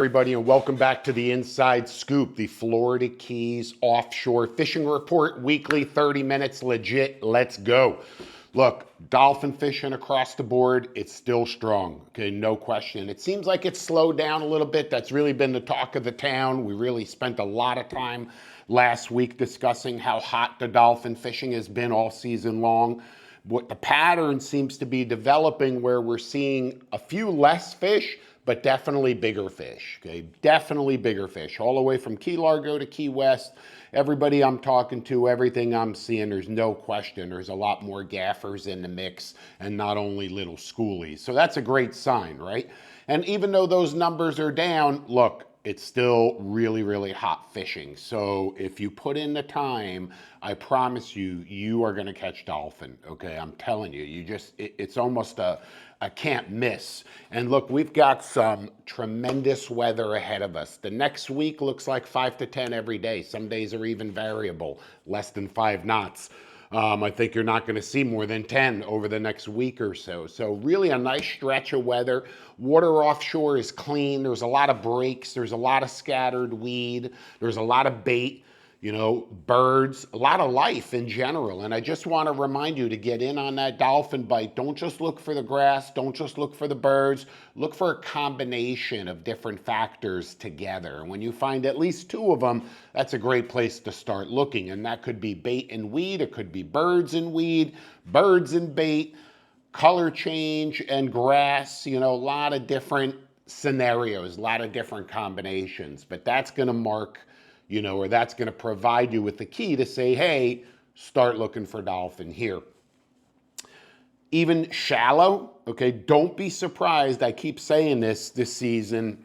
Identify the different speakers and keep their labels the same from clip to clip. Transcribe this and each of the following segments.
Speaker 1: Everybody, and welcome back to the Inside Scoop, the Florida Keys Offshore Fishing Report, weekly, 30 minutes, legit, let's go. Look, dolphin fishing across the board, it's still strong, okay, no question. It seems like it's slowed down a little bit. That's really been the talk of the town. We really spent a lot of time last week discussing how hot the dolphin fishing has been all season long. What the pattern seems to be developing where we're seeing a few less fish, but definitely bigger fish, okay? Definitely bigger fish, all the way from Key Largo to Key West. Everybody I'm talking to, everything I'm seeing, there's no question. There's a lot more gaffers in the mix and not only little schoolies. So that's a great sign, right? And even though those numbers are down, look, it's still really, really hot fishing. So if you put in the time, I promise you, you are gonna catch dolphin, okay? I'm telling you, it's almost a can't miss. And look, we've got some tremendous weather ahead of us. The next week looks like 5 to 10 every day. Some days are even variable, less than 5 knots. I think you're not going to see more than 10 over the next week or so. So really a nice stretch of weather. Water offshore is clean. There's a lot of breaks. There's a lot of scattered weed. There's a lot of bait, you know, birds, a lot of life in general. And I just want to remind you to get in on that dolphin bite. Don't just look for the grass. Don't just look for the birds. Look for a combination of different factors together. And when you find at least 2 of them, that's a great place to start looking. And that could be bait and weed. It could be birds and weed, birds and bait, color change and grass. You know, a lot of different scenarios, a lot of different combinations. But that's going to mark, you know, or that's going to provide you with the key to say, hey, start looking for dolphin here. Even shallow, okay, don't be surprised. I keep saying this season.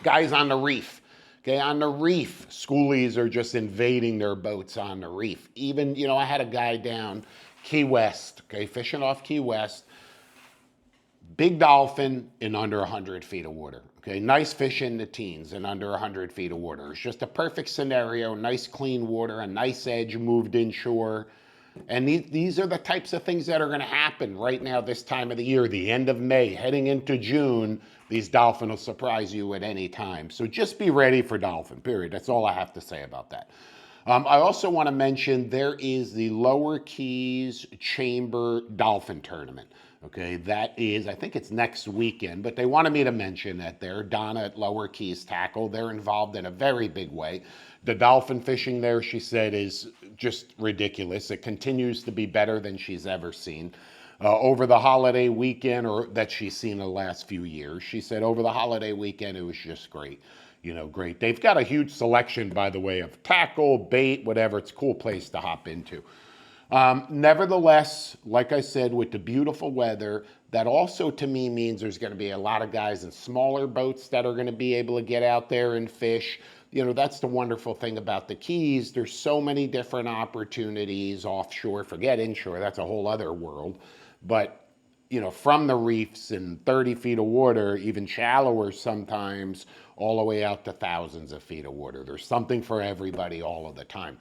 Speaker 1: Guys on the reef, okay, on the reef, schoolies are just invading their boats on the reef. Even, you know, I had a guy down Key West, okay, fishing off Key West. Big dolphin in under 100 feet of water. Okay, nice fish in the teens in under 100 feet of water. It's just a perfect scenario, nice clean water, a nice edge moved inshore. And these are the types of things that are going to happen right now this time of the year, the end of May, heading into June. These dolphin will surprise you at any time. So just be ready for dolphin, period. That's all I have to say about that. I also want to mention there is the Lower Keys Chamber Dolphin Tournament. Okay, that is, I think it's next weekend, but they wanted me to mention that there. Donna at Lower Keys Tackle, they're involved in a very big way. The dolphin fishing there, she said, is just ridiculous. It continues to be better than she's ever seen. Over the holiday weekend, or that she's seen the last few years, she said over the holiday weekend, it was just great. You know, great. They've got a huge selection, by the way, of tackle, bait, whatever. It's a cool place to hop into. Nevertheless, like I said, with the beautiful weather, that also to me means there's going to be a lot of guys in smaller boats that are going to be able to get out there and fish. You know, that's the wonderful thing about the Keys. There's so many different opportunities offshore. Forget inshore, that's a whole other world. But, you know, from the reefs in 30 feet of water, even shallower sometimes, all the way out to thousands of feet of water. There's something for everybody all of the time.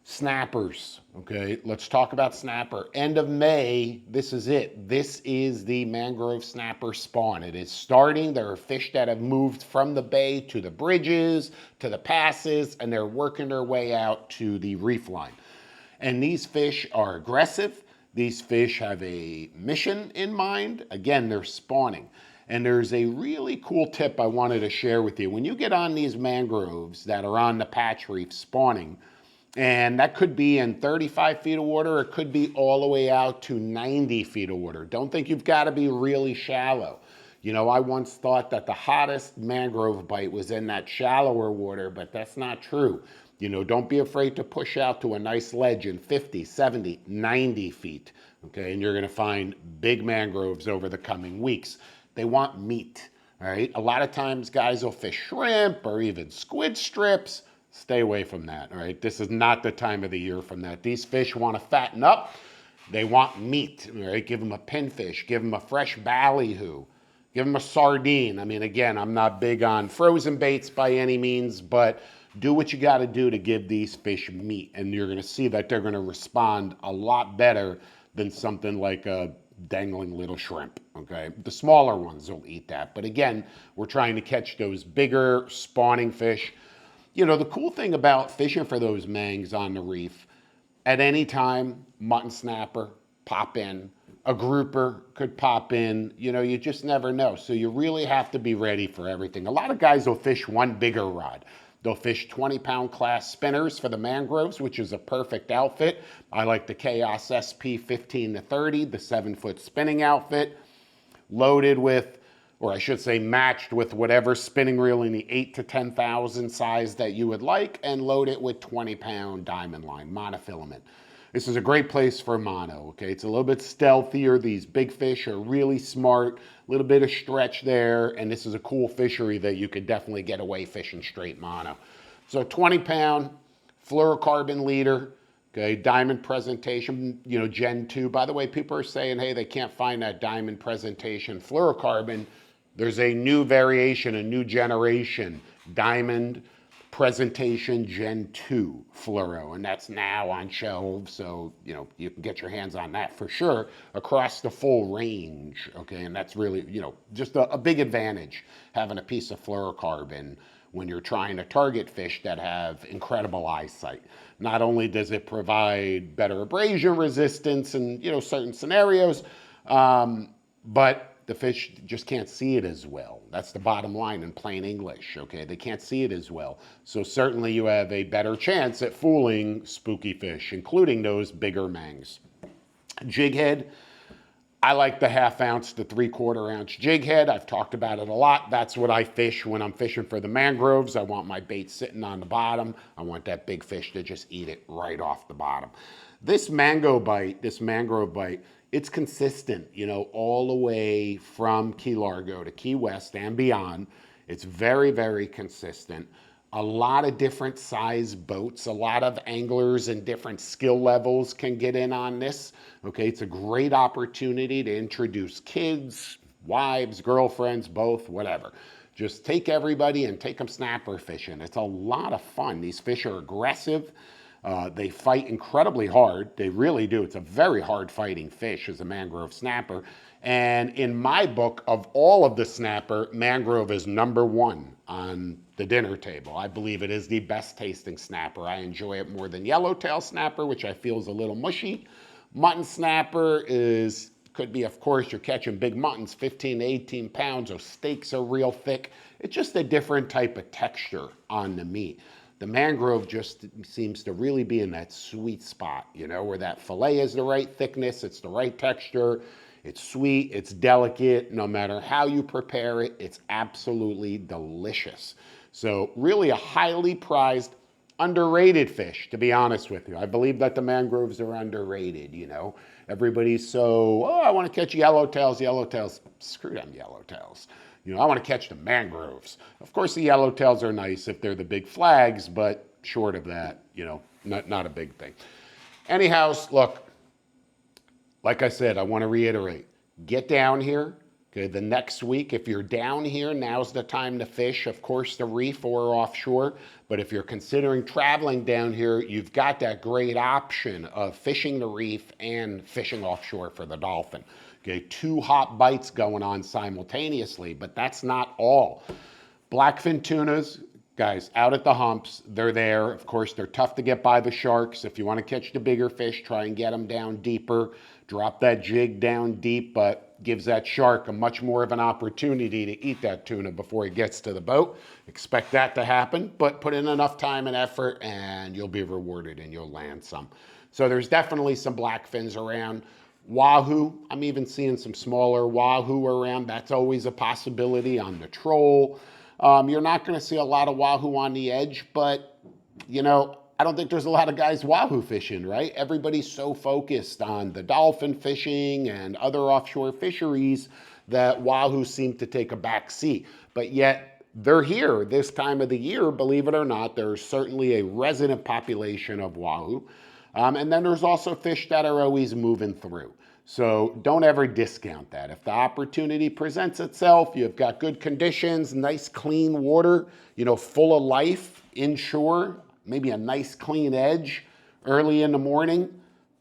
Speaker 1: Snappers, okay, let's talk about snapper. End of May, this is it. This is the mangrove snapper spawn. It is starting. There are fish that have moved from the bay to the bridges, to the passes, and they're working their way out to the reef line. And these fish are aggressive. These fish have a mission in mind. Again, they're spawning. And there's a really cool tip I wanted to share with you. When you get on these mangroves that are on the patch reef spawning, and that could be in 35 feet of water, it could be all the way out to 90 feet of water. Don't think you've got to be really shallow. You know, I once thought that the hottest mangrove bite was in that shallower water, but that's not true. You know, don't be afraid to push out to a nice ledge in 50, 70, 90 feet, okay? And you're gonna find big mangroves over the coming weeks. They want meat, all right? A lot of times guys will fish shrimp or even squid strips. Stay away from that, all right? This is not the time of the year from that. These fish want to fatten up. They want meat, all right? Give them a pinfish. Give them a fresh ballyhoo. Give them a sardine. I mean, again, I'm not big on frozen baits by any means, but do what you got to do to give these fish meat. And you're going to see that they're going to respond a lot better than something like a, dangling little shrimp, okay? The smaller ones will eat that. But again, we're trying to catch those bigger spawning fish. You know, the cool thing about fishing for those mangs on the reef, at any time, mutton snapper, pop in, a grouper could pop in, you know, you just never know. So you really have to be ready for everything. A lot of guys will fish one bigger rod. They'll fish 20-pound class spinners for the mangroves, which is a perfect outfit. I like the Chaos SP 15 to 30, the 7-foot spinning outfit, loaded with, or I should say matched with whatever spinning reel in the 8 to 10,000 size that you would like, and load it with 20-pound diamond line, monofilament. This is a great place for mono, okay? It's a little bit stealthier. These big fish are really smart, a little bit of stretch there, and this is a cool fishery that you could definitely get away fishing straight mono. So 20-pound fluorocarbon leader, okay, diamond presentation, you know, Gen 2. By the way, people are saying, hey, they can't find that diamond presentation fluorocarbon. There's a new variation, a new generation, diamond presentation Gen 2 fluoro, and that's now on shelves, so you know you can get your hands on that for sure across the full range, okay? And that's really, you know, just a big advantage having a piece of fluorocarbon when you're trying to target fish that have incredible eyesight. Not only does it provide better abrasion resistance in, you know, certain scenarios, but the fish just can't see it as well. That's the bottom line in plain English, okay? They can't see it as well. So certainly you have a better chance at fooling spooky fish, including those bigger mangs. Jig head, I like the 1/2 ounce to 3/4 ounce jig head. I've talked about it a lot. That's what I fish when I'm fishing for the mangroves. I want my bait sitting on the bottom. I want that big fish to just eat it right off the bottom. This mangrove bite, it's consistent, you know, all the way from Key Largo to Key West and beyond. It's very, very consistent. A lot of different size boats, a lot of anglers and different skill levels can get in on this. Okay, it's a great opportunity to introduce kids, wives, girlfriends, both, whatever. Just take everybody and take them snapper fishing. It's a lot of fun. These fish are aggressive. They fight incredibly hard. They really do. It's a very hard fighting fish as a mangrove snapper. And in my book, of all of the snapper, mangrove is #1 on the dinner table. I believe it is the best tasting snapper. I enjoy it more than yellowtail snapper, which I feel is a little mushy. Mutton snapper could be, of course, you're catching big muttons, 15 to 18 pounds. Those steaks are real thick. It's just a different type of texture on the meat. The mangrove just seems to really be in that sweet spot, you know, where that fillet is the right thickness, it's the right texture, it's sweet, it's delicate. No matter how you prepare it, it's absolutely delicious. So really a highly prized, underrated fish, to be honest with you. I believe that the mangroves are underrated, you know. Everybody's so, oh, I want to catch yellowtails. Screw them yellowtails. You know, I want to catch the mangroves. Of course, the yellowtails are nice if they're the big flags, but short of that, you know, not a big thing. Anyhow, look, like I said, I want to reiterate, get down here. Okay, the next week, if you're down here, now's the time to fish, of course, the reef or offshore. But if you're considering traveling down here, you've got that great option of fishing the reef and fishing offshore for the dolphin. Okay, 2 hot bites going on simultaneously, but that's not all. Blackfin tunas, guys, out at the humps, they're there. Of course, they're tough to get by the sharks. If you want to catch the bigger fish, try and get them down deeper. Drop that jig down deep, but gives that shark a much more of an opportunity to eat that tuna before he gets to the boat. Expect that to happen, but put in enough time and effort and you'll be rewarded and you'll land some. So there's definitely some blackfins around. Wahoo, I'm even seeing some smaller wahoo around. That's always a possibility on the troll. You're not going to see a lot of wahoo on the edge, but, you know, I don't think there's a lot of guys wahoo fishing, right? Everybody's so focused on the dolphin fishing and other offshore fisheries that wahoo seem to take a back seat. But yet, they're here this time of the year, believe it or not. There's certainly a resident population of wahoo. And then there's also fish that are always moving through. So don't ever discount that. If the opportunity presents itself, you've got good conditions, nice clean water, you know, full of life inshore, maybe a nice clean edge early in the morning,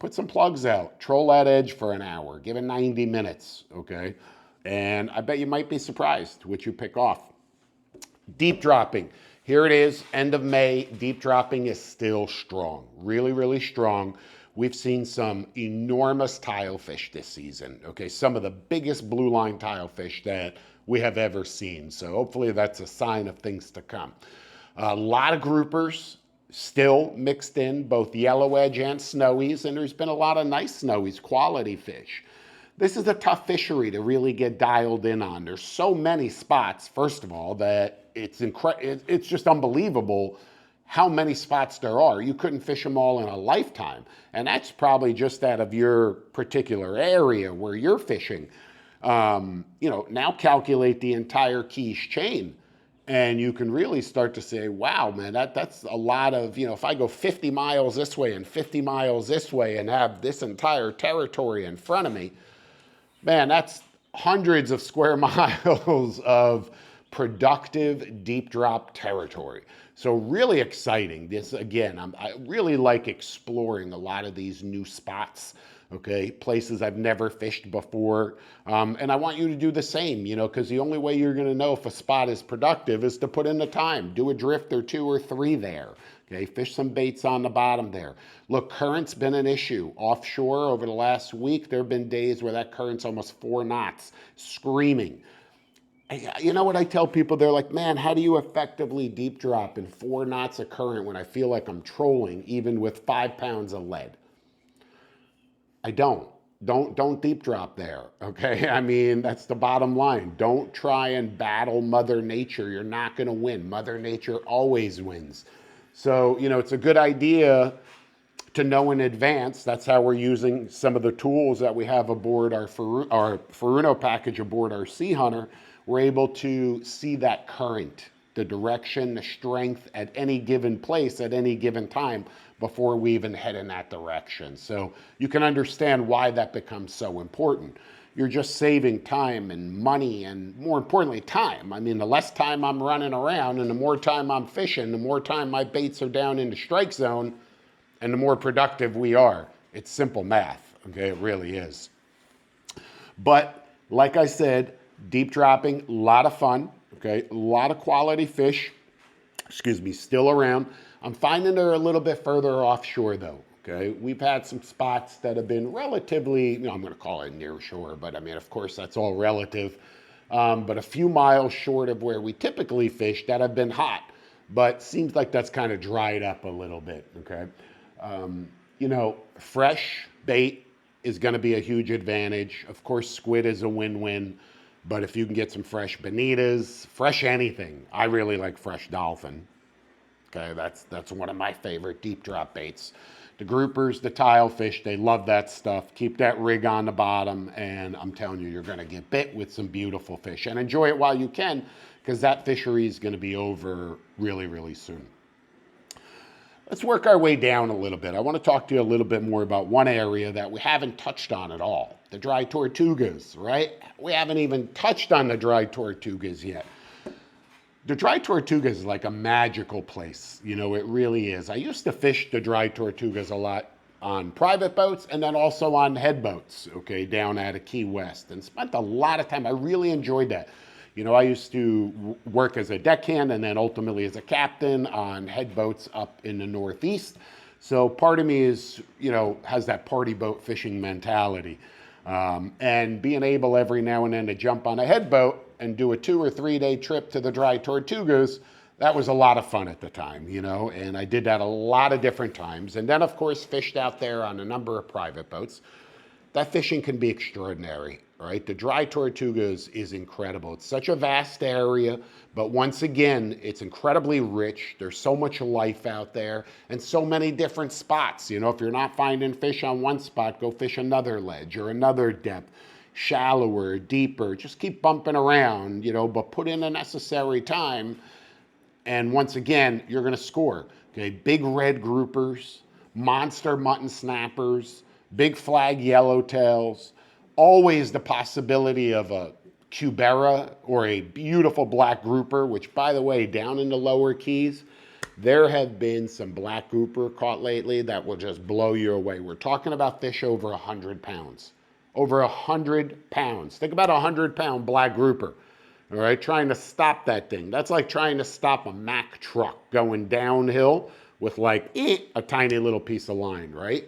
Speaker 1: put some plugs out, troll that edge for an hour, give it 90 minutes, okay? And I bet you might be surprised what you pick off. Deep dropping. Here it is, end of May. Deep dropping is still strong, really, really strong. We've seen some enormous tilefish this season, okay? Some of the biggest blue line tilefish that we have ever seen. So hopefully that's a sign of things to come. A lot of groupers still mixed in, both yellow edge and snowies, and there's been a lot of nice snowies, quality fish. This is a tough fishery to really get dialed in on. There's so many spots, first of all, that it's just unbelievable how many spots there are. You couldn't fish them all in a lifetime. And that's probably just out of your particular area where you're fishing. Now calculate the entire Keys chain. And you can really start to say, wow, man, that's a lot of, if I go 50 miles this way and 50 miles this way and have this entire territory in front of me, man, that's hundreds of square miles of productive deep drop territory. So really exciting. This, again, I really like exploring a lot of these new spots, okay? Places I've never fished before. And I want you to do the same, because the only way you're gonna know if a spot is productive is to put in the time. Do a drift or 2 or 3 there. Okay, fish some baits on the bottom there. Look, current's been an issue. Offshore over the last week, there have been days where that current's almost 4 knots, screaming. You know what I tell people? They're like, man, how do you effectively deep drop in 4 knots of current when I feel like I'm trolling even with 5 pounds of lead? I don't. Don't deep drop there, okay? I mean, that's the bottom line. Don't try and battle Mother Nature. You're not gonna win. Mother Nature always wins. So, it's a good idea to know in advance. That's how we're using some of the tools that we have aboard our Furuno package aboard our Sea Hunter. We're able to see that current, the direction, the strength at any given place at any given time before we even head in that direction. So you can understand why that becomes so important. You're just saving time and money and, more importantly, time. I mean, the less time I'm running around and the more time I'm fishing, the more time my baits are down in the strike zone and the more productive we are. It's simple math, okay? It really is. But like I said, deep dropping, a lot of fun, okay? A lot of quality fish, still around. I'm finding they're a little bit further offshore though. Okay, we've had some spots that have been relatively, I'm going to call it near shore, but I mean, of course, that's all relative. But a few miles short of where we typically fish that have been hot, but seems like that's kind of dried up a little bit. Okay, fresh bait is going to be a huge advantage. Of course, squid is a win-win, but if you can get some fresh bonitas, fresh anything, I really like fresh dolphin. Okay, that's one of my favorite deep drop baits. The groupers, the tilefish, they love that stuff. Keep that rig on the bottom, and I'm telling you, you're gonna get bit with some beautiful fish. And enjoy it while you can, because that fishery is gonna be over really, really soon. Let's work our way down a little bit. I wanna talk to you a little bit more about one area that we haven't touched on at all, the dry tortugas, right? We haven't even touched on the dry tortugas yet. The dry tortugas is like a magical place. It really is. I used to fish the dry tortugas a lot on private boats and then also on head boats, okay, down at Key West, and spent a lot of time. I really enjoyed that. I used to work as a deckhand and then ultimately as a captain on head boats up in the Northeast. So part of me is, has that party boat fishing mentality. And being able every now and then to jump on a head boat and do a 2 or 3 day trip to the dry tortugas, that was a lot of fun at the time, and I did that a lot of different times. And then, of course, fished out there on a number of private boats. That fishing can be extraordinary, right? The dry tortugas is incredible. It's such a vast area, but once again, it's incredibly rich. There's so much life out there and so many different spots. If you're not finding fish on one spot, go fish another ledge or another depth. Shallower, deeper, just keep bumping around, but put in the necessary time. And once again, you're going to score. Okay, big red groupers, monster mutton snappers, big flag yellowtails, always the possibility of a cubera or a beautiful black grouper, which, by the way, down in the lower Keys, There have been some black grouper caught lately that will just blow you away. We're talking about fish over 100 pounds. Over 100 pounds. Think about a 100-pound black grouper. All right, trying to stop that thing. That's like trying to stop a Mack truck going downhill with like a tiny little piece of line, right?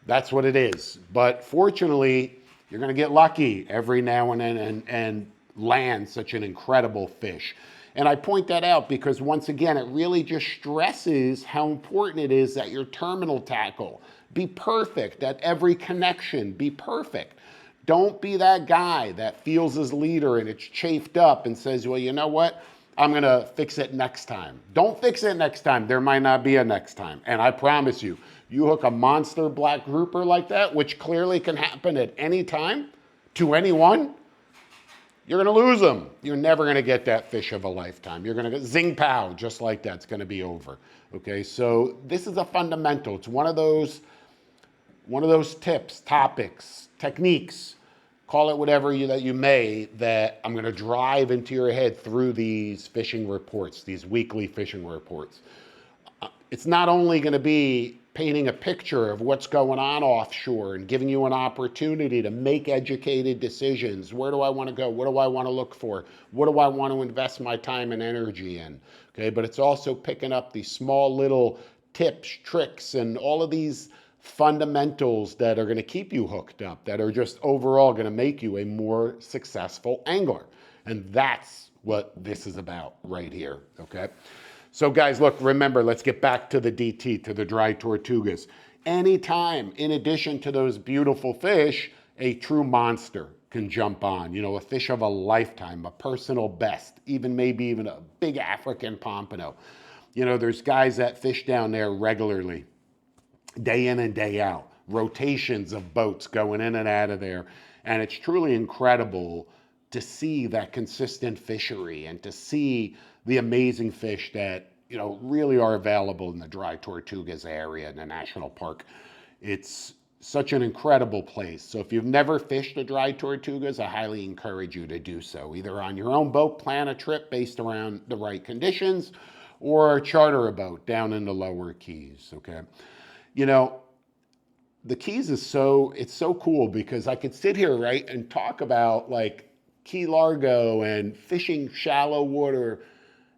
Speaker 1: That's what it is. But fortunately, you're going to get lucky every now and then and land such an incredible fish. And I point that out because once again, it really just stresses how important it is that your terminal tackle be perfect, that every connection be perfect. Don't be that guy that feels his leader and it's chafed up and says, well, you know what? I'm going to fix it next time. Don't fix it next time. There might not be a next time. And I promise you, you hook a monster black grouper like that, which clearly can happen at any time to anyone, you're going to lose them. You're never going to get that fish of a lifetime. You're going to get zing pow, just like that. It's going to be over. Okay, so this is a fundamental. It's one of those tips, topics, techniques, call it whatever that you may, that I'm going to drive into your head through these fishing reports, these weekly fishing reports. It's not only going to be painting a picture of what's going on offshore and giving you an opportunity to make educated decisions. Where do I want to go? What do I want to look for? What do I want to invest my time and energy in? Okay, but it's also picking up these small little tips, tricks, and all of these fundamentals that are going to keep you hooked up, that are just overall going to make you a more successful angler. And that's what this is about right here, okay? So guys, look, remember, let's get back to the DT, to the dry tortugas. Anytime, in addition to those beautiful fish, a true monster can jump on, you know, a fish of a lifetime, a personal best, maybe even a big African pompano. You know, there's guys that fish down there regularly, day in and day out, rotations of boats going in and out of there. And it's truly incredible to see that consistent fishery and to see the amazing fish that, you know, really are available in the dry tortugas area in the national park. It's such an incredible place. So if you've never fished the dry tortugas, I highly encourage you to do so, either on your own boat, plan a trip based around the right conditions, or charter a boat down in the lower Keys, okay? You know, the Keys is it's so cool because I could sit here, right, and talk about like Key Largo and fishing shallow water,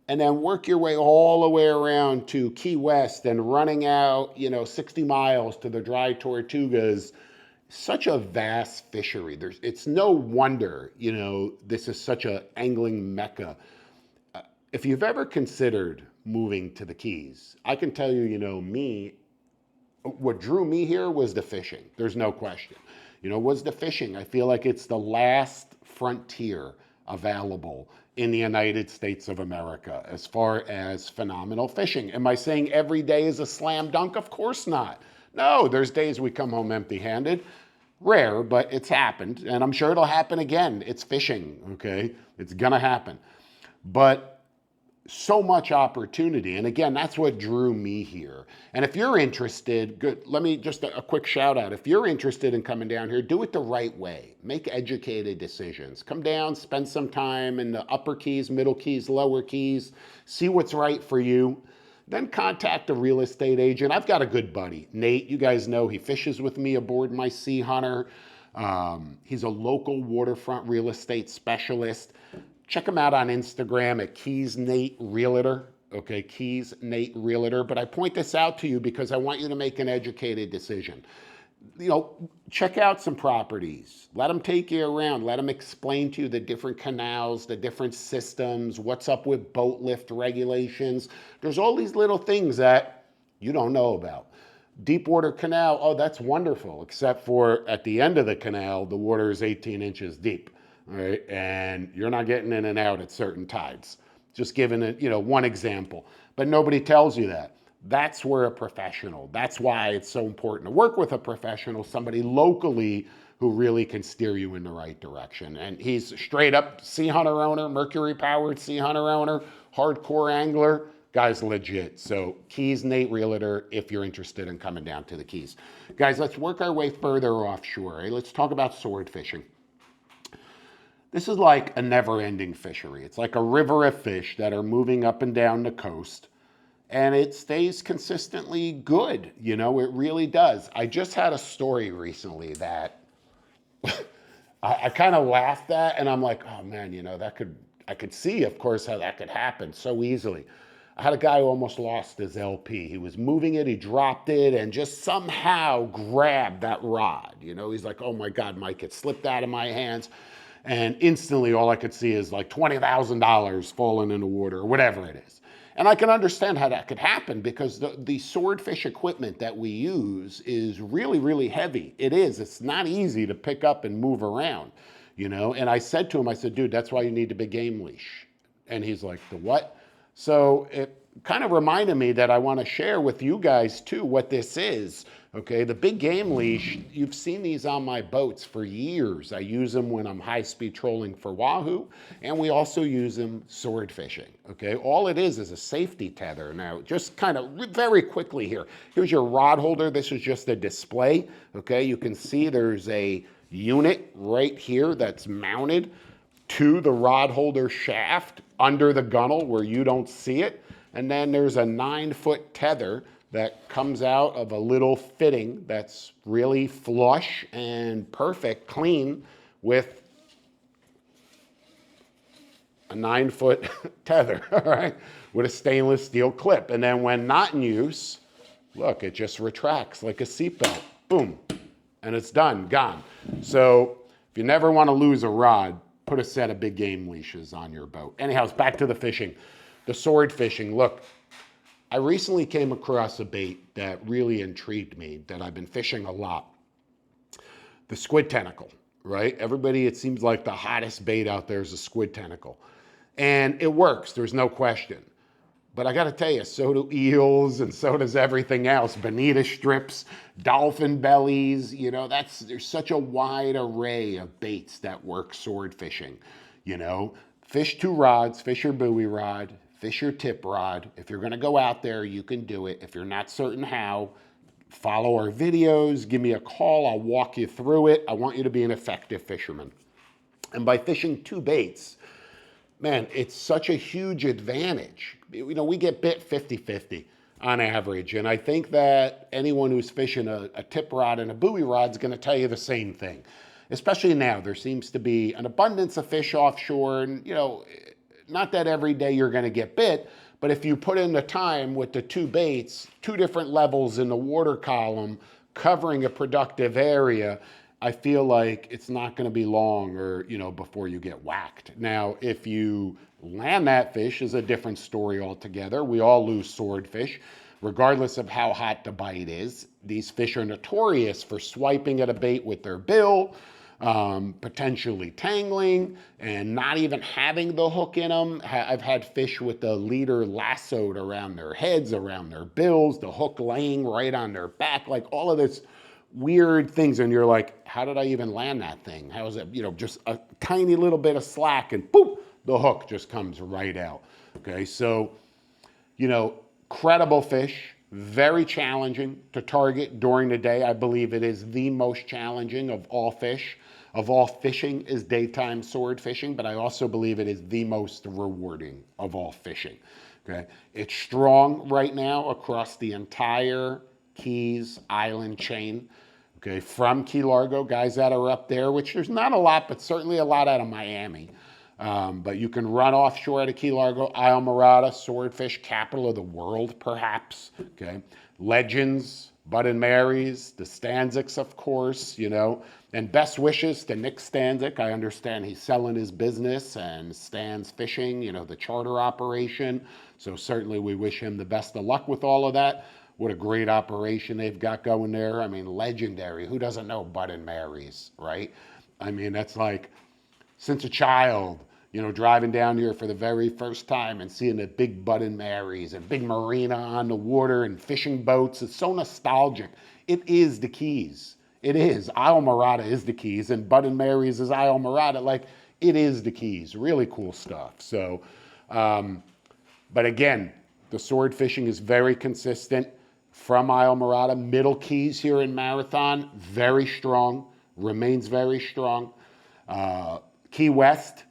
Speaker 1: and then work your way all the way around to Key West and running out, you know, 60 miles to the dry tortugas. Such a vast fishery. It's no wonder, you know, this is such a angling mecca. If you've ever considered moving to the Keys, I can tell you, you know, what drew me here was the fishing. There's no question. You know, was the fishing. I feel like it's the last frontier available in the United States of America as far as phenomenal fishing. Am I saying every day is a slam dunk? Of course not. No, there's days we come home empty-handed. Rare, but it's happened, and I'm sure it'll happen again. It's fishing, okay? It's gonna happen. But so much opportunity. And again, that's what drew me here. And if you're interested, good, let me just a quick shout out. If you're interested in coming down here, do it the right way. Make educated decisions. Come down, spend some time in the upper Keys, middle Keys, lower Keys, see what's right for you. Then contact a real estate agent. I've got a good buddy, Nate. You guys know he fishes with me aboard my Sea Hunter. He's a local waterfront real estate specialist. Check him out on Instagram at Keys Nate Realtor. Okay, Keys Nate Realtor. But I point this out to you because I want you to make an educated decision. You know, check out some properties. Let them take you around. Let them explain to you the different canals, the different systems, what's up with boat lift regulations. There's all these little things that you don't know about. Deepwater Canal, oh, that's wonderful, except for at the end of the canal, the water is 18 inches deep. All right, and you're not getting in and out at certain tides. Just giving it, you know, one example. But nobody tells you that. That's where a professional, that's why it's so important to work with a professional, somebody locally who really can steer you in the right direction. And he's straight up Sea Hunter owner, Mercury powered Sea Hunter owner, hardcore angler, guy's legit. So Keys Nate Realtor, if you're interested in coming down to the Keys. Guys, let's work our way further offshore. Right? Let's talk about sword fishing. This is like a never-ending fishery. It's like a river of fish that are moving up and down the coast. and it stays consistently good. You know, it really does. I just had a story recently that I kind of laughed at, and I'm like, oh man, you know, I could see, of course, how that could happen so easily. I had a guy who almost lost his LP. He was moving it, he dropped it, and just somehow grabbed that rod. You know, he's like, oh my God, Mike, it slipped out of my hands. And instantly, all I could see is like $20,000 falling in the water, or whatever it is. And I can understand how that could happen because the swordfish equipment that we use is really, really heavy. It is. It's not easy to pick up and move around, you know. And I said to him, I said, dude, that's why you need the big game leash. And he's like, the what? So it kind of reminded me that I want to share with you guys too what this is. Okay, the big game leash, you've seen these on my boats for years. I use them when I'm high-speed trolling for wahoo, and we also use them sword fishing. Okay, all it is a safety tether. Now, just kind of very quickly here. Here's your rod holder. This is just a display. Okay, you can see there's a unit right here that's mounted to the rod holder shaft under the gunnel where you don't see it. And then there's a 9-foot tether that comes out of a little fitting that's really flush and perfect, clean, with a 9-foot tether, all right, with a stainless steel clip. And then when not in use, look, it just retracts like a seatbelt. Boom, and it's done, gone. So if you never want to lose a rod, put a set of big game leashes on your boat. Anyhow, it's back to the fishing. The sword fishing, look, I recently came across a bait that really intrigued me that I've been fishing a lot. The squid tentacle, right? Everybody, it seems like the hottest bait out there is a squid tentacle. And it works, there's no question. But I gotta tell you, so do eels and so does everything else. Bonita strips, dolphin bellies, you know, there's such a wide array of baits that work sword fishing, you know. Fish 2 rods, fish your buoy rod, fish your tip rod. If you're gonna go out there, you can do it. If you're not certain how, follow our videos, give me a call, I'll walk you through it. I want you to be an effective fisherman. And by fishing 2 baits, man, it's such a huge advantage. You know, we get bit 50-50 on average. And I think that anyone who's fishing a tip rod and a buoy rod is gonna tell you the same thing. Especially now, there seems to be an abundance of fish offshore, and you know, not that every day you're gonna get bit, but if you put in the time with the 2 baits, 2 different levels in the water column, covering a productive area, I feel like it's not gonna be long or, you know, before you get whacked. Now, if you land that fish is a different story altogether. We all lose swordfish, regardless of how hot the bite is. These fish are notorious for swiping at a bait with their bill, potentially tangling, and not even having the hook in them. I've had fish with the leader lassoed around their heads, around their bills, the hook laying right on their back, like all of this weird things. And you're like, how did I even land that thing? How is it, you know, just a tiny little bit of slack and boop, the hook just comes right out. Okay, so, you know, credible fish, very challenging to target during the day. I believe it is the most challenging of all fish. Of all fishing is daytime sword fishing, but I also believe it is the most rewarding of all fishing. Okay, it's strong right now across the entire Keys Island chain. Okay, from Key Largo, guys that are up there, which there's not a lot, but certainly a lot out of Miami. But you can run offshore to Key Largo, Isle Morada, swordfish capital of the world, perhaps. Okay, Legends, Bud and Mary's, the Stanczyks, of course, you know, and best wishes to Nick Stanczyk. I understand he's selling his business and Stan's Fishing, you know, the charter operation. So certainly we wish him the best of luck with all of that. What a great operation they've got going there. I mean, legendary. Who doesn't know Bud and Mary's, right? I mean, that's like, since a child, you know, driving down here for the very first time and seeing the big Bud and Mary's and big marina on the water and fishing boats. It's so nostalgic. It is the Keys. It is. Isle Morada is the Keys, and Bud and Mary's is Isle Morada. Like, it is the Keys. Really cool stuff. So, but again, the sword fishing is very consistent from Isle Morada. Middle Keys here in Marathon, very strong, remains very strong. Key West,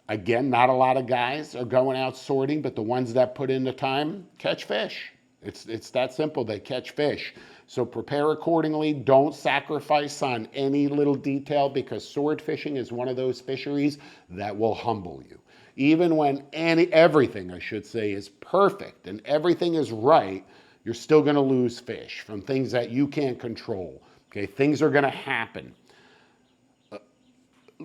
Speaker 1: Again, not a lot of guys are going out sorting, but the ones that put in the time catch fish. It's that simple. They catch fish. So prepare accordingly. Don't sacrifice on any little detail, because sword fishing is one of those fisheries that will humble you. Even when everything, I should say, is perfect and everything is right, you're still going to lose fish from things that you can't control. Okay, things are going to happen.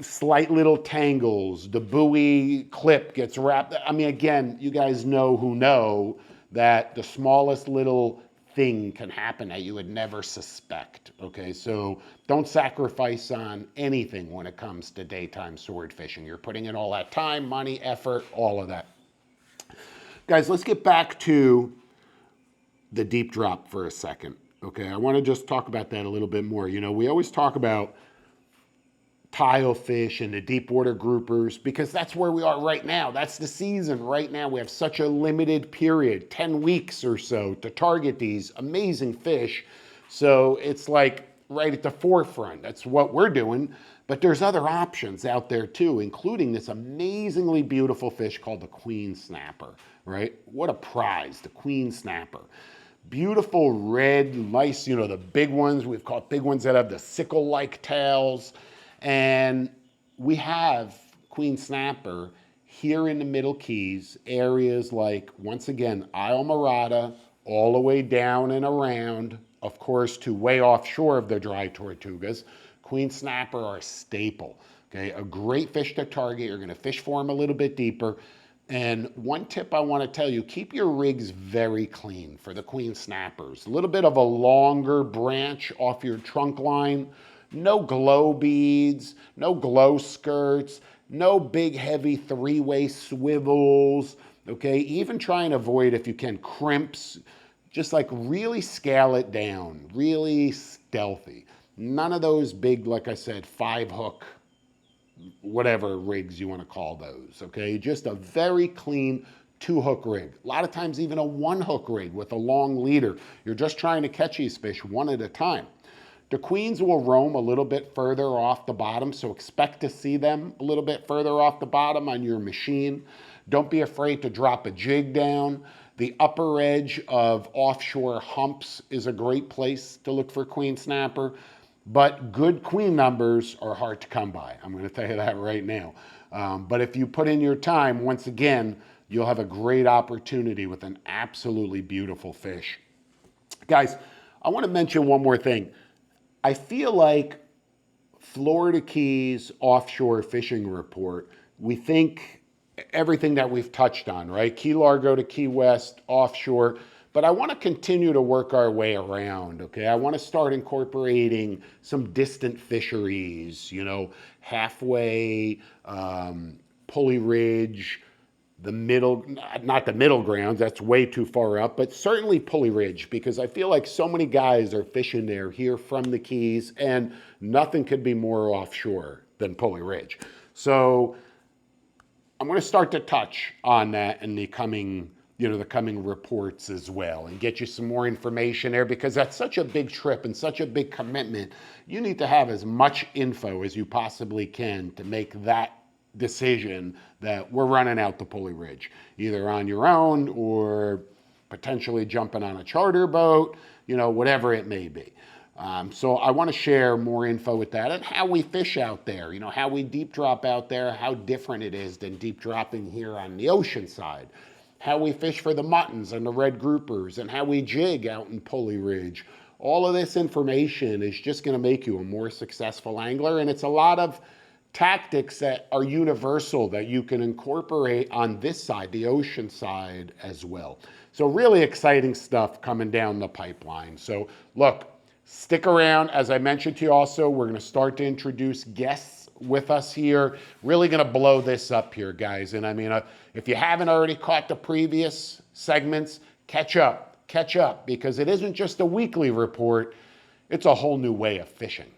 Speaker 1: Slight little tangles, the buoy clip gets wrapped. I mean, again, you guys know who know that the smallest little thing can happen that you would never suspect. Okay, so don't sacrifice on anything when it comes to daytime sword fishing. You're putting in all that time, money, effort, all of that. Guys, let's get back to the deep drop for a second. Okay, I want to just talk about that a little bit more. You know, we always talk about tile fish and the deep water groupers, because that's where we are right now. That's the season right now. We have such a limited period, 10 weeks or so, to target these amazing fish. So it's like right at the forefront. That's what we're doing. But there's other options out there too, including this amazingly beautiful fish called the queen snapper, right? What a prize, the queen snapper. Beautiful red, nice, you know, the big ones. We've caught big ones that have the sickle-like tails. And we have queen snapper here in the Middle Keys, areas like, once again, Isle Morada, all the way down and around, of course, to way offshore of the dry Tortugas. Queen snapper are a staple, okay? A great fish to target. You're gonna fish for them a little bit deeper. And one tip I wanna tell you, keep your rigs very clean for the queen snappers. A little bit of a longer branch off your trunk line. No glow beads, no glow skirts, no big heavy three-way swivels, okay? Even try and avoid, if you can, crimps. Just like really scale it down, really stealthy. None of those big, like I said, 5-hook, whatever rigs you want to call those, okay? Just a very clean 2-hook rig. A lot of times even a 1-hook rig with a long leader. You're just trying to catch these fish one at a time. The queens will roam a little bit further off the bottom, so expect to see them a little bit further off the bottom on your machine. Don't be afraid to drop a jig down. The upper edge of offshore humps is a great place to look for queen snapper, but good queen numbers are hard to come by. I'm going to tell you that right now. But if you put in your time, once again, you'll have a great opportunity with an absolutely beautiful fish. Guys, I want to mention one more thing. I feel like Florida Keys offshore fishing report, we think everything that we've touched on, right? Key Largo to Key West, offshore, but I want to continue to work our way around, okay? I want to start incorporating some distant fisheries, you know, halfway, Pulley Ridge, the middle, not the middle grounds, that's way too far up, but certainly Pulley Ridge, because I feel like so many guys are fishing there here from the Keys, and nothing could be more offshore than Pulley Ridge. So I'm going to start to touch on that in the coming, you know, the coming reports as well, and get you some more information there, because that's such a big trip and such a big commitment. You need to have as much info as you possibly can to make that decision that we're running out to Pulley Ridge, either on your own or potentially jumping on a charter boat, you know, whatever it may be. So I want to share more info with that and how we fish out there, you know, how we deep drop out there, how different it is than deep dropping here on the ocean side, how we fish for the muttons and the red groupers, and how we jig out in Pulley Ridge. All of this information is just going to make you a more successful angler, and it's a lot of tactics that are universal that you can incorporate on this side, the ocean side as well. So really exciting stuff coming down the pipeline. So look, stick around. As I mentioned to you also, we're going to start to introduce guests with us here. Really going to blow this up here, guys. And I mean, if you haven't already caught the previous segments, catch up, because it isn't just a weekly report. It's a whole new way of fishing.